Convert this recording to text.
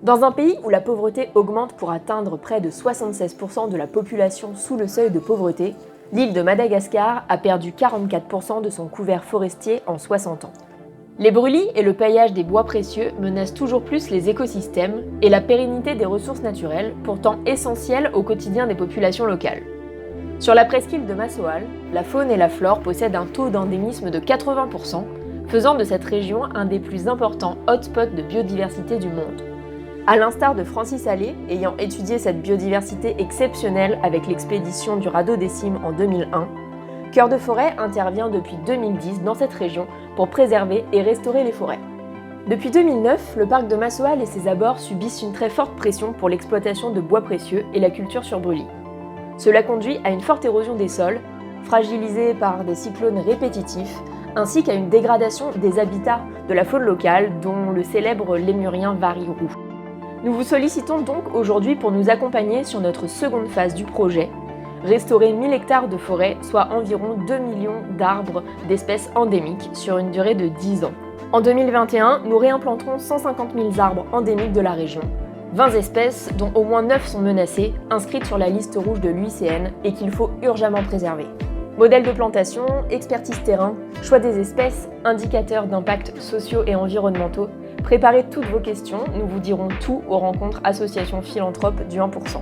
Dans un pays où la pauvreté augmente pour atteindre près de 76% de la population sous le seuil de pauvreté, l'île de Madagascar a perdu 44% de son couvert forestier en 60 ans. Les brûlis et le paillage des bois précieux menacent toujours plus les écosystèmes et la pérennité des ressources naturelles, pourtant essentielles au quotidien des populations locales. Sur la presqu'île de Massoal, la faune et la flore possèdent un taux d'endémisme de 80%, faisant de cette région un des plus importants hotspots de biodiversité du monde. À l'instar de Francis Allais, ayant étudié cette biodiversité exceptionnelle avec l'expédition du radeau des Cimes en 2001, Cœur de Forêt intervient depuis 2010 dans cette région pour préserver et restaurer les forêts. Depuis 2009, le parc de Massoal et ses abords subissent une très forte pression pour l'exploitation de bois précieux et la culture sur brûlis. Cela conduit à une forte érosion des sols, fragilisés par des cyclones répétitifs, ainsi qu'à une dégradation des habitats de la faune locale, dont le célèbre lémurien varirou. Nous vous sollicitons donc aujourd'hui pour nous accompagner sur notre seconde phase du projet, restaurer 1000 hectares de forêt, soit environ 2 millions d'arbres d'espèces endémiques sur une durée de 10 ans. En 2021, nous réimplanterons 150 000 arbres endémiques de la région, 20 espèces dont au moins 9 sont menacées, inscrites sur la liste rouge de l'UICN et qu'il faut urgemment préserver. Modèle de plantation, expertise terrain, choix des espèces, indicateurs d'impact sociaux et environnementaux, préparez toutes vos questions, nous vous dirons tout aux rencontres associations philanthropes du 1%.